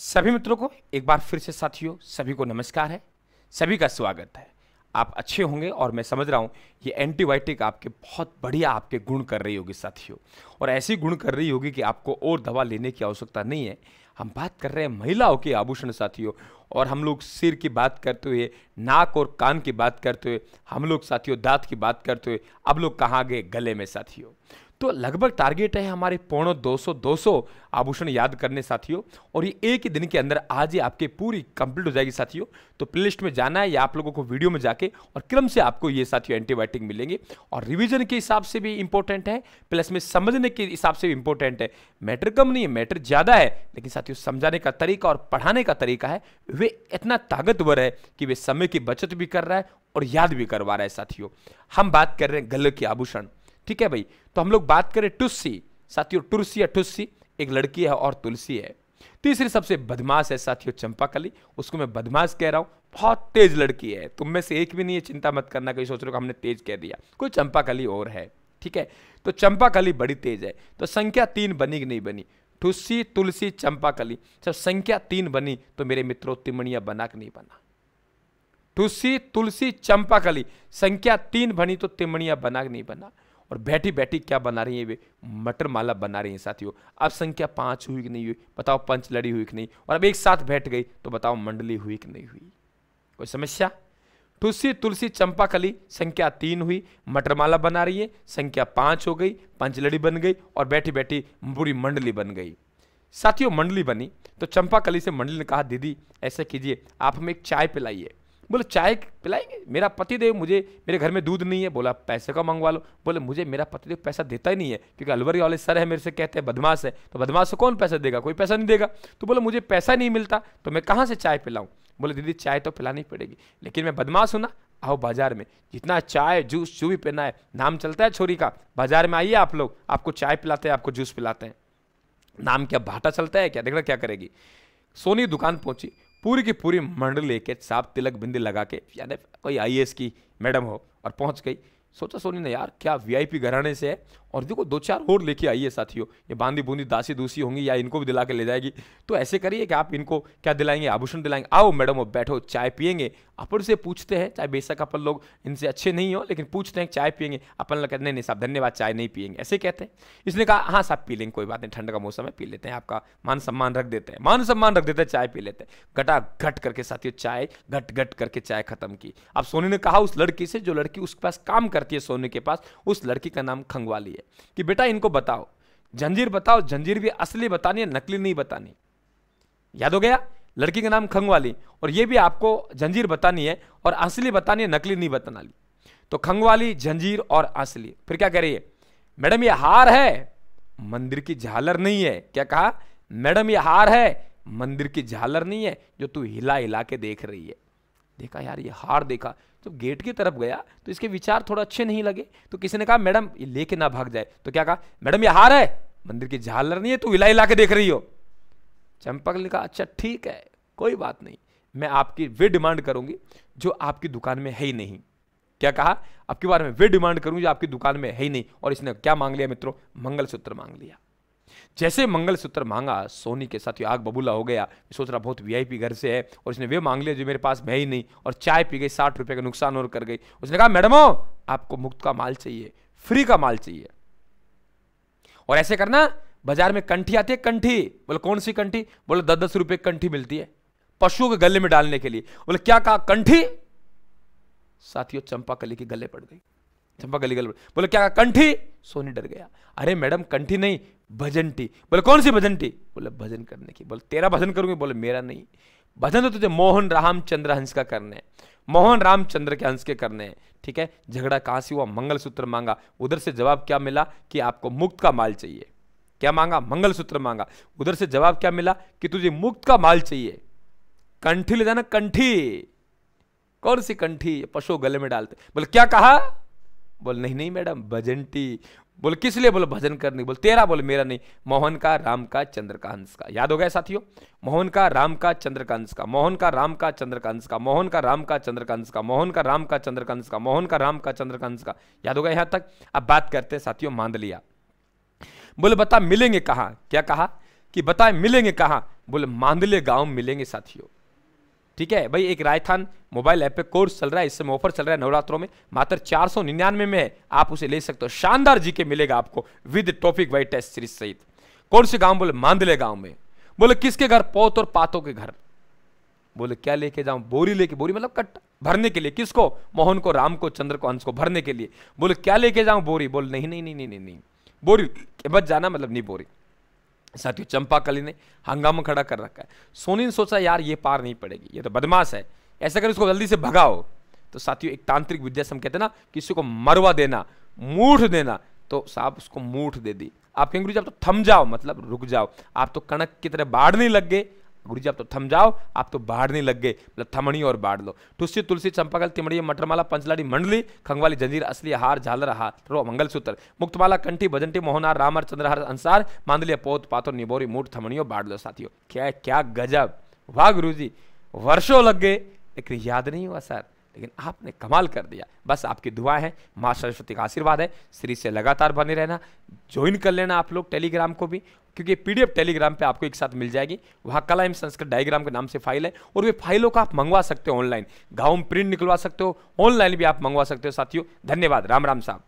सभी मित्रों को एक बार फिर से साथियों सभी को नमस्कार है, सभी का स्वागत है। आप अच्छे होंगे और मैं समझ रहा हूँ ये एंटीबायोटिक आपके बहुत बढ़िया आपके गुण कर रही होगी साथियों, और ऐसी गुण कर रही होगी कि आपको और दवा लेने की आवश्यकता नहीं है। हम बात कर रहे हैं महिलाओं के आभूषण साथियों, और हम लोग सिर की बात करते हुए, नाक और कान की बात करते हुए, हम लोग साथियों दांत की बात करते हुए, अब लोग कहाँ गए गले में साथियों। तो लगभग टारगेट है हमारे 200 आभूषण याद करने साथियों, और ये एक ही दिन के अंदर आज ही आपके पूरी कंप्लीट हो जाएगी साथियों। तो प्लेलिस्ट में जाना है या आप लोगों को वीडियो में जाके और क्रम से आपको ये साथियों एंटीबायोटिक मिलेंगे, और रिवीजन के हिसाब से भी इंपॉर्टेंट है, प्लस में समझने के हिसाब से भी इंपॉर्टेंट है। मैटर कम नहीं है, मैटर ज्यादा है, लेकिन साथियों समझाने का तरीका और पढ़ाने का तरीका है वे इतना ताकतवर है कि वे समय की बचत भी कर रहा है और याद भी करवा रहा है साथियों। हम बात कर रहे हैं गले के आभूषण, ठीक है भाई। तो हम लोग बात करें टुस्सी साथियों, टुर्सी या टुस्सी एक लड़की है और तुलसी है। तीसरी सबसे बदमाश है साथियों चंपाकली, उसको मैं बदमाश कह रहा हूं, बहुत तेज लड़की है। तुम में से एक भी नहीं है, चिंता मत करना कहीं सोच रहे हो हमने तेज कह दिया, कोई चंपाकली और है, ठीक है। तो चंपाकली बड़ी तेज है। तो संख्या 3 बनी कि नहीं बनी? टुस्सी, तुलसी, चंपाकली, जब संख्या 3 बनी तो मेरे मित्रों तिमणिया बना कि नहीं बना? टुस्सी, तुलसी, चंपाकली संख्या 3 बनी तो तिमणिया बना कि नहीं बना? और बैठी बैठी क्या बना रही है वे? मटर माला बना रही हैं साथियों। अब संख्या 5 हुई कि नहीं हुई? बताओ पंच लड़ी हुई कि नहीं? और अब एक साथ बैठ गई तो बताओ मंडली हुई कि नहीं हुई? कोई समस्या? तुलसी, तुलसी, चंपाकली संख्या 3 हुई, मटरमाला बना रही है, संख्या 5 हो गई, पंचलड़ी बन गई, और बैठी बैठी पूरी मंडली बन गई साथियों। मंडली बनी तो चंपाकली से मंडली ने कहा दीदी ऐसा कीजिए, आप हमें एक चाय पिलाइए। बोले चाय पिलाएंगे? मेरा पतिदेव, मुझे मेरे घर में दूध नहीं है। बोला पैसे का मंगवा लो। बोले मुझे मेरा पतिदेव पैसा देता ही नहीं है, क्योंकि अलवरी वाले सर है मेरे से कहते हैं बदमाश है, तो बदमाश को कौन पैसा देगा? कोई पैसा नहीं देगा। तो बोले मुझे पैसा नहीं मिलता तो मैं कहाँ से चाय पिलाऊं? बोले दीदी चाय तो पिलानी पड़ेगी, लेकिन मैं बदमाश हूं ना। आओ बाजार में, जितना चाय जूस जो भी पीना है, नाम चलता है छोरी का, बाजार में आइए आप लोग, आपको चाय पिलाते हैं, आपको जूस पिलाते हैं। नाम क्या भाटा चलता है क्या? देखना क्या करेगी। सोनी दुकान पहुंची, पूरी की पूरी मंडल लेके, साफ तिलक बिंदी लगा के, यानी कोई आईएएस की मैडम हो, और पहुंच गई। सोचा सोनी ने यार क्या वीआईपी घराने से है, और देखो 2-4 और लेके आई है साथियों, ये बांदी बूंदी दासी दूसी होंगी या इनको भी दिला के ले जाएगी। तो ऐसे करिए कि आप इनको क्या दिलाएंगे? आभूषण दिलाएंगे। आओ मैडम वो बैठो, चाय पियेंगे। अपन से पूछते हैं, चाहे बेशक अपन लोग इनसे अच्छे नहीं हो, लेकिन पूछते हैं चाय पियेंगे? अपन लोग कहते नहीं साहब धन्यवाद चाय नहीं पियेंगे, ऐसे कहते हैं। इसने कहा हाँ साहब पी लेंगे, कोई बात नहीं, ठंड का मौसम है, पी लेते हैं, आपका मान सम्मान रख देते हैं। मान सम्मान रख देते हैं, चाय पी लेते हैं। घटा घट करके साथियों चाय घट घट करके चाय खत्म की। अब सोनी ने कहा उस लड़की से, जो लड़की उसके पास काम करती है सोनी के पास, उस लड़की का नाम खंगवाली है, कि बेटा इनको बताओ, जंजीर बताओ, जंजीर भी असली बतानी है, नकली नहीं बतानी। याद हो गया? लड़की का नाम खंगवाली, और ये भी आपको जंजीर बतानी है और असली बतानी है, नकली नहीं बताना। तो खंगवाली, जंजीर और असली। फिर क्या कह रही है? मैडम ये हार है, मंदिर की झालर नहीं है। क्या कहा? मैडम ये हार है, मंदिर की झालर नहीं है, जो तू हिला हिला के देख रही है। देखा यार, ये हार देखा, जब गेट की तरफ गया तो इसके विचार थोड़ा अच्छे नहीं लगे, तो किसी ने कहा मैडम ये लेके ना भाग जाए। तो क्या कहा? मैडम ये हार है, मंदिर की झालर नहीं है, तू हिला हिला के देख रही हो। चंपक ने कहा अच्छा ठीक है, कोई बात नहीं, मैं आपकी वे डिमांड करूंगी जो आपकी दुकान में है ही नहीं। क्या कहा? आपके बारे में वे डिमांड करूंगी जो आपकी दुकान में है ही नहीं। और इसने क्या मांग लिया मित्रों? मंगलसूत्र मांग लिया। जैसे मंगलसूत्र मांगा, सोनी के साथ आग बबूला हो गया। सोच रहा बहुत वीआईपी घर से है, और इसने वे मांग लिया जो मेरे पास है ही नहीं, और चाय पी गई, 60 रुपए का नुकसान और कर गई। उसने कहा मैडम आपको मुफ्त का माल चाहिए, फ्री का माल चाहिए। और ऐसे करना, बाजार में कंठी आती है, कंठी। बोले कौन सी कंठी? बोले 10-10 रुपए कंठी मिलती है पशुओं के गले में डालने के लिए। बोले क्या कहा? कंठी। साथियों चंपाकली के गले पड़ गई, चंपाकली गले। बोले क्या कहा? कंठी। सोनी डर गया, अरे मैडम कंठी नहीं, भजनटी। बोले कौन सी भजनटी? बोले भजन करने की। बोले तेरा भजन करूंगी? बोले मेरा नहीं, भजन तो तुझे मोहन रामचंद्र हंस का करने हैं, मोहन रामचंद्र के हंस के करने हैं, ठीक है। झगड़ा कहां से हुआ? मंगलसूत्र मांगा, उधर से जवाब क्या मिला? कि आपको मुक्त का माल चाहिए। क्या मांगा? मंगलसूत्र मांगा। उधर से जवाब क्या मिला? कि तुझे मुक्त का माल चाहिए। कंठी ले जाना, कंठी। कौन सी कंठी? पशु गले में डालते। बोले क्या कहा? बोले नहीं नहीं मैडम भजनटी। बोले किस लिए? बोले भजन करने। बोले तेरा? बोले मेरा नहीं, मोहन का, राम का, चंद्र का, हंस का। याद हो गया साथियों? मोहन का, राम का, चंद्र का, हंस का, मोहन का, राम का, चंद्र का, हंस का, मोहन का, राम का, चंद्र का, हंस का, मोहन का, राम का, चंद्र का, हंस का, मोहन का, राम का, चंद्र का, हंस का। याद हो गया यहां तक? अब बात करते हैं साथियों मांडलिया। बोले बता मिलेंगे कहां? क्या कहा? कि बता मिलेंगे कहां? बोले मांदले गांव में मिलेंगे साथियों। ठीक है भाई, एक राजस्थान मोबाइल ऐप पे कोर्स चल रहा है, इस समय ऑफर चल रहा है नवरात्रों में, मात्र 499 में है, आप उसे ले सकते हो। शानदार जीके मिलेगा आपको with topic wise test series सहित। कौन से गांव? बोले मांदले गांव में। बोले किसके घर? पोत और पातों के घर। बोले क्या लेके जाऊं? बोरी लेके, बोरी मतलब कट्टा भरने के लिए। किसको? मोहन को, राम को, चंद्र को, अंश को भरने के लिए। बोले क्या लेके जाऊं? बोरी। बोले नहीं नहीं नहीं नहीं नहीं नहीं, बोरी के बच जाना, मतलब नहीं बोरी। साथियों चंपाकली ने हंगामा खड़ा कर रखा है। सोनी ने सोचा यार ये पार नहीं पड़ेगी, ये तो बदमाश है, ऐसा कर इसको जल्दी से भगाओ। तो साथियों एक तांत्रिक विद्या से हम कहते हैं ना, किसी को मरवा देना, मूठ देना, तो साहब उसको मूठ दे दी। आप कहेंगे गुरुजी आप तो थम जाओ, मतलब रुक जाओ, आप तो कणक की तरह बाढ़ने लग गए। गुरुजी आप तो थम जाओ, आप तो बाढ़ने लग गए, मतलब थमड़ी और बाढ़ लो। ठुस्सी, तुलसी, चंपाकल, तिमड़ी, मटरमाला, पंचलाड़ी, मंडली, खंगवाली, जंजीर, असली हार, झालर हार, रो, मंगलसूत्र, मुक्तमाला, कंठी, भजंटी, मोहनार, रामर, चंद्रहार, अंसार, मांदलिया, पोत, पातो, निबोरी, मूठ, थमड़ियों, बाढ़ लो। साथियों क्या क्या गजब, वाह गुरुजी, वर्षों लग गए लेकिन याद नहीं हुआ सर, लेकिन आपने कमाल कर दिया। बस आपकी दुआएं हैं, माँ सरस्वती का आशीर्वाद है, सीरीज से लगातार बने रहना। ज्वाइन कर लेना आप लोग टेलीग्राम को भी, क्योंकि पीडीएफ टेलीग्राम पे आपको एक साथ मिल जाएगी। वहाँ कला एवं संस्कृत डायग्राम के नाम से फाइल है, और वे फाइलों का आप मंगवा सकते हो ऑनलाइन, गाँव में प्रिंट निकलवा सकते हो, ऑनलाइन भी आप मंगवा सकते हो। साथियों धन्यवाद, राम राम साहब।